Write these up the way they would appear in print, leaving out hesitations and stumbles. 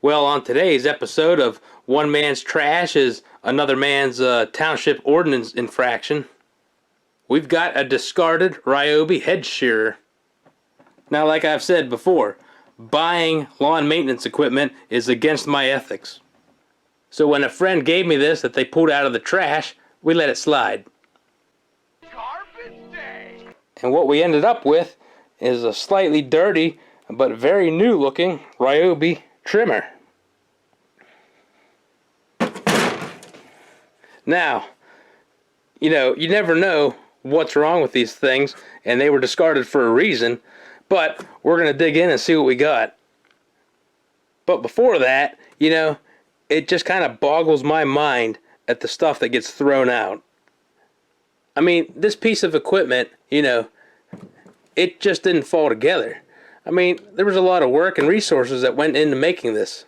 Well, on today's episode of One Man's Trash is Another Man's Township Ordinance Infraction, we've got a discarded Ryobi hedge shearer. Now, like I've said before, buying lawn maintenance equipment is against my ethics. So when a friend gave me this that they pulled out of the trash, we let it slide. Garbage day! And what we ended up with is a slightly dirty but very new looking Ryobi trimmer. Now, you never know what's wrong with these things, and they were discarded for a reason, but we're going to dig in and see what we got. But before that, it just kind of boggles my mind at the stuff that gets thrown out. I mean, this piece of equipment, it just didn't fall together. I mean, there was a lot of work and resources that went into making this.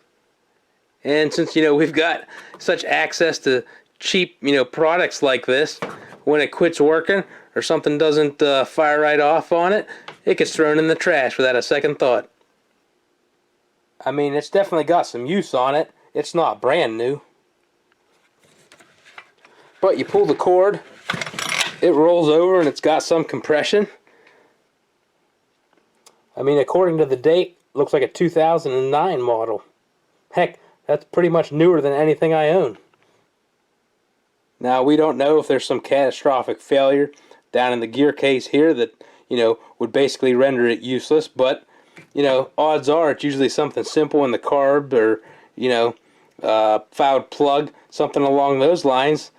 And since, we've got such access to cheap, products like this, when it quits working or something doesn't fire right off on it, it gets thrown in the trash without a second thought. I mean, it's definitely got some use on it. It's not brand new. But you pull the cord, it rolls over and it's got some compression. I mean, according to the date, looks like a 2009 model. Heck, that's pretty much newer than anything I own. Now, we don't know if there's some catastrophic failure down in the gear case here that, would basically render it useless, but, odds are it's usually something simple in the carb or, fouled plug, something along those lines.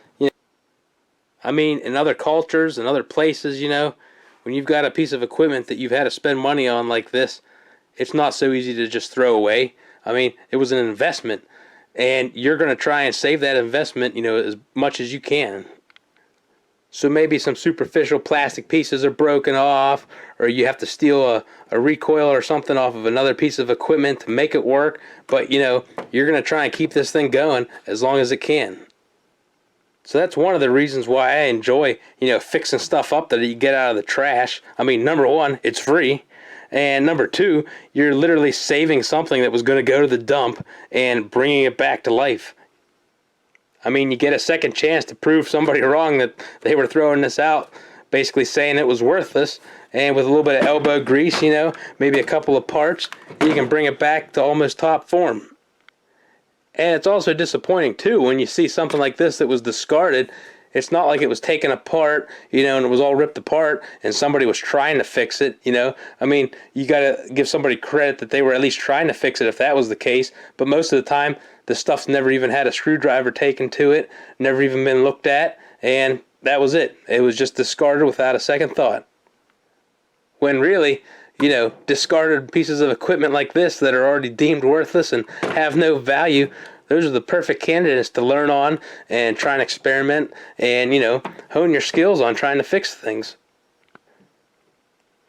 I mean, in other cultures and other places, when you've got a piece of equipment that you've had to spend money on like this, it's not so easy to just throw away. I mean, it was an investment, and you're going to try and save that investment, as much as you can. So maybe some superficial plastic pieces are broken off, or you have to steal a recoil or something off of another piece of equipment to make it work, but, you're going to try and keep this thing going as long as it can. So that's one of the reasons why I enjoy, fixing stuff up that you get out of the trash. I mean, number one, it's free. And number two, you're literally saving something that was going to go to the dump and bringing it back to life. I mean, you get a second chance to prove somebody wrong that they were throwing this out, basically saying it was worthless. And with a little bit of elbow grease, maybe a couple of parts, you can bring it back to almost top form. And it's also disappointing, too, when you see something like this that was discarded. It's not like it was taken apart, and it was all ripped apart, and somebody was trying to fix it, I mean, you got to give somebody credit that they were at least trying to fix it if that was the case. But most of the time, the stuff's never even had a screwdriver taken to it, never even been looked at, and that was it. It was just discarded without a second thought. When really, discarded pieces of equipment like this that are already deemed worthless and have no value, those are the perfect candidates to learn on and try and experiment and, hone your skills on trying to fix things.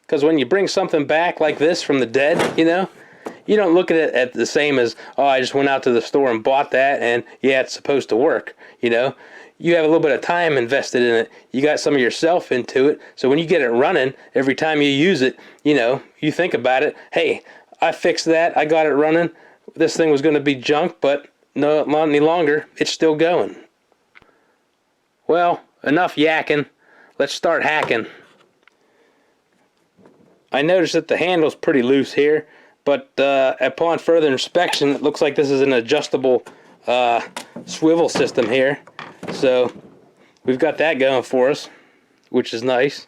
Because when you bring something back like this from the dead, you don't look at it at the same as, oh, I just went out to the store and bought that and yeah, it's supposed to work, You have a little bit of time invested in it. You got some of yourself into it. So when you get it running, every time you use it, you think about it. Hey, I fixed that. I got it running. This thing was going to be junk, but no, not any longer. It's still going. Well, enough yakking. Let's start hacking. I noticed that the handle's pretty loose here, but upon further inspection, it looks like this is an adjustable swivel system here. So we've got that going for us, which is nice.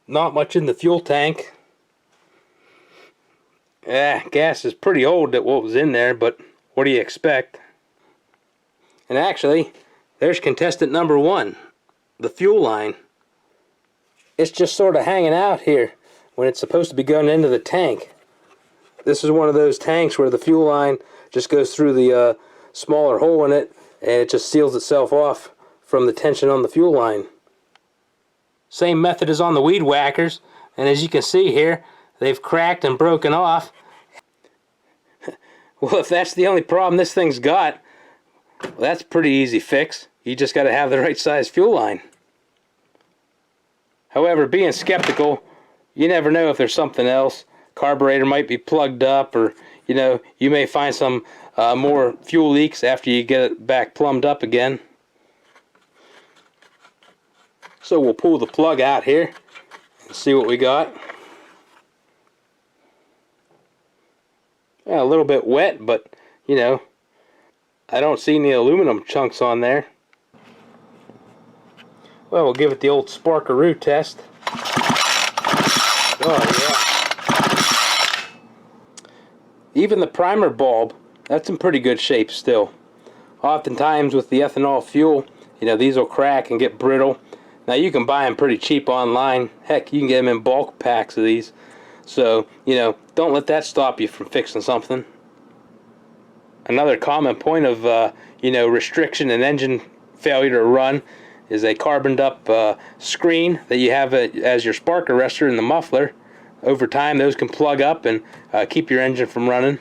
Not much in the fuel tank. Gas is pretty old at what was in there, but what do you expect? And actually, there's contestant number one, the fuel line. It's just sort of hanging out here when it's supposed to be going into the tank. This is one of those tanks where the fuel line just goes through the smaller hole in it, and it just seals itself off from the tension on the fuel line. Same method as on the weed whackers, and as you can see here, they've cracked and broken off. Well, if that's the only problem this thing's got, well, that's a pretty easy fix. You just got to have the right size fuel line. However, being skeptical, You never know if there's something else. Carburetor might be plugged up, or you may find some more fuel leaks after you get it back plumbed up again. So we'll pull the plug out here and see what we got. Yeah, a little bit wet, but I don't see any aluminum chunks on there. Well, we'll give it the old sparkaroo test. Oh yeah. Even the primer bulb, that's in pretty good shape still. Oftentimes with the ethanol fuel, these will crack and get brittle. Now you can buy them pretty cheap online. Heck, you can get them in bulk packs of these. So, don't let that stop you from fixing something. Another common point of, restriction and engine failure to run is a carboned up screen that you have as your spark arrestor in the muffler. Over time, those can plug up and keep your engine from running.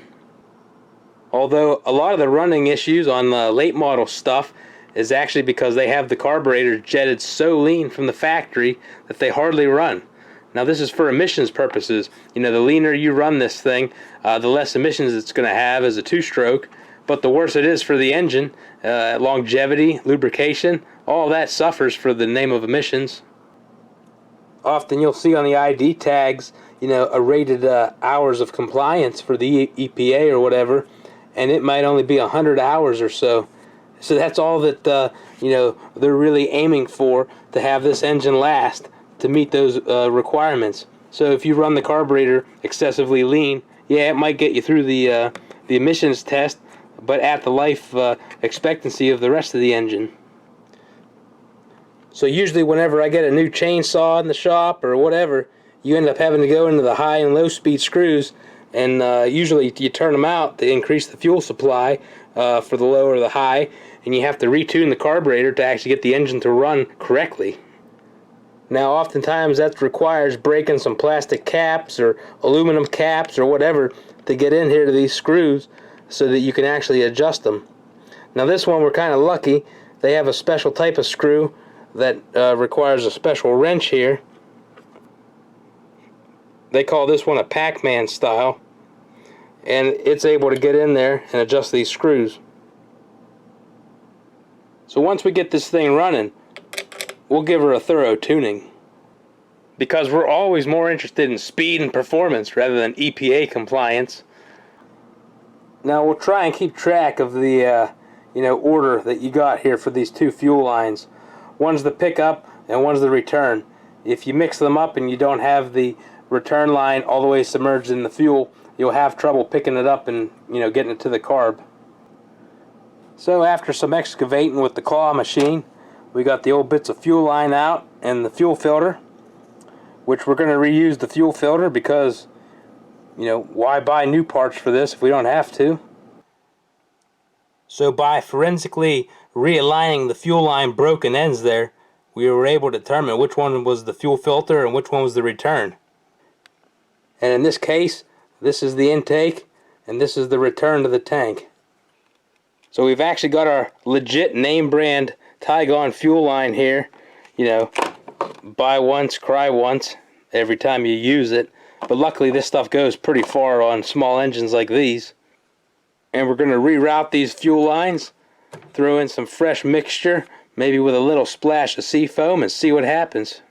Although a lot of the running issues on the late model stuff is actually because they have the carburetor jetted so lean from the factory that they hardly run. Now this is for emissions purposes. The leaner you run this thing, the less emissions it's going to have as a two-stroke. But the worse it is for the engine, longevity, lubrication, all that suffers for the name of emissions. Often you'll see on the ID tags, a rated hours of compliance for the EPA or whatever, and it might only be 100 hours or so. So that's all that they're really aiming for, to have this engine last to meet those requirements. So if you run the carburetor excessively lean, yeah, it might get you through the emissions test, but at the life expectancy of the rest of the engine. So usually whenever I get a new chainsaw in the shop or whatever, you end up having to go into the high and low speed screws, and usually you turn them out to increase the fuel supply for the low or the high, and you have to retune the carburetor to actually get the engine to run correctly. Now oftentimes that requires breaking some plastic caps or aluminum caps or whatever to get in here to these screws so that you can actually adjust them. Now this one, we're kind of lucky. They have a special type of screw that requires a special wrench here. They call this one a Pac-Man style, and it's able to get in there and adjust these screws. So once we get this thing running, we'll give her a thorough tuning, because we're always more interested in speed and performance rather than EPA compliance. Now we'll try and keep track of the order that you got here for these two fuel lines. One's the pickup and one's the return. If you mix them up and you don't have the return line all the way submerged in the fuel, you'll have trouble picking it up and getting it to the carb. So after some excavating with the claw machine, we got the old bits of fuel line out and the fuel filter, which we're going to reuse the fuel filter because why buy new parts for this if we don't have to? So by forensically realigning the fuel line broken ends there, we were able to determine which one was the fuel filter and which one was the return. And in this case, this is the intake and this is the return to the tank. So we've actually got our legit name brand Tygon fuel line here. Buy once, cry once every time you use it. But luckily this stuff goes pretty far on small engines like these. And we're going to reroute these fuel lines, throw in some fresh mixture, maybe with a little splash of seafoam, and see what happens.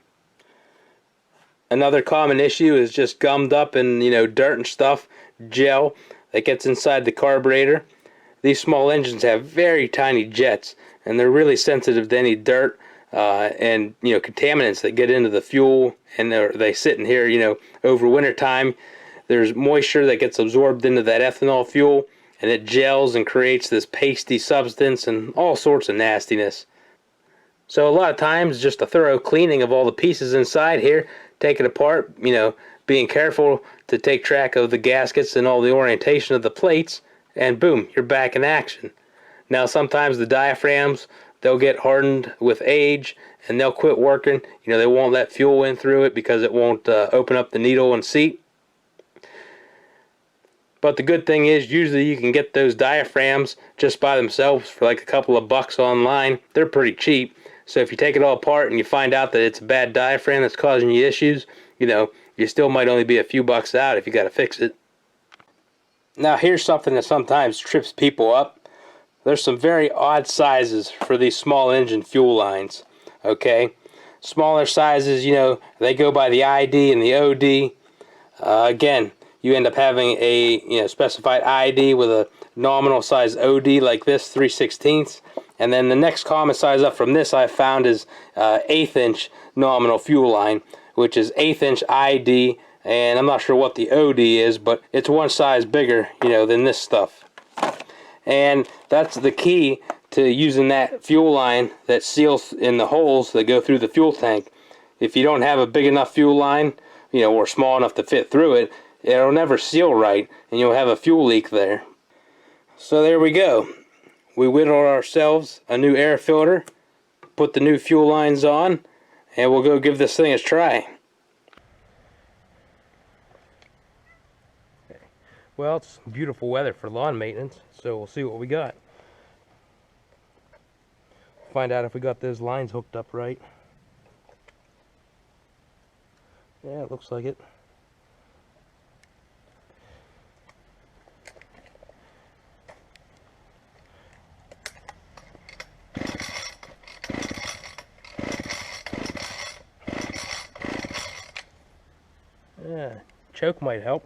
Another common issue is just gummed up and dirt and stuff, gel that gets inside the carburetor. These small engines have very tiny jets, and they're really sensitive to any dirt and contaminants that get into the fuel, and they sit in here over winter time. There's moisture that gets absorbed into that ethanol fuel, and it gels and creates this pasty substance and all sorts of nastiness. So a lot of times just a thorough cleaning of all the pieces inside here, take it apart, being careful to take track of the gaskets and all the orientation of the plates, and boom, you're back in action. Now sometimes the diaphragms, they'll get hardened with age and they'll quit working. They won't let fuel in through it because it won't open up the needle and seat. But the good thing is usually you can get those diaphragms just by themselves for like a couple of bucks online. They're pretty cheap. So if you take it all apart and you find out that it's a bad diaphragm that's causing you issues, you still might only be a few bucks out if you got to fix it. Now here's something that sometimes trips people up. There's some very odd sizes for these small engine fuel lines. Okay, smaller sizes, you know, they go by the ID and the OD. Again, you end up having a, you know, specified ID with a nominal size OD like this, 3/16. And then the next common size up from this I found is 1/8 inch nominal fuel line, which is 1/8 inch ID, and I'm not sure what the OD is, but it's one size bigger, you know, than this stuff. And that's the key to using that fuel line that seals in the holes that go through the fuel tank. If you don't have a big enough fuel line, you know, or small enough to fit through it, it'll never seal right, and you'll have a fuel leak there. So there we go. We whittled ourselves a new air filter, put the new fuel lines on, and we'll go give this thing a try. Well, it's beautiful weather for lawn maintenance, so we'll see what we got. Find out if we got those lines hooked up right. Yeah, it looks like it. Yeah, choke might help.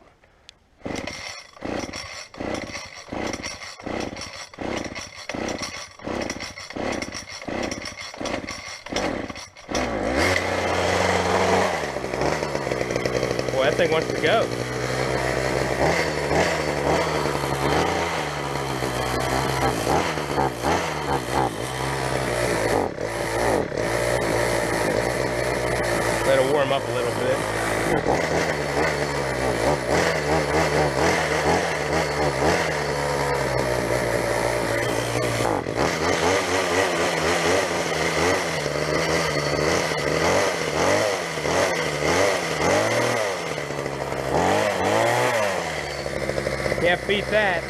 Boy, that thing wants to go. Let it warm up a little bit. Can't beat that.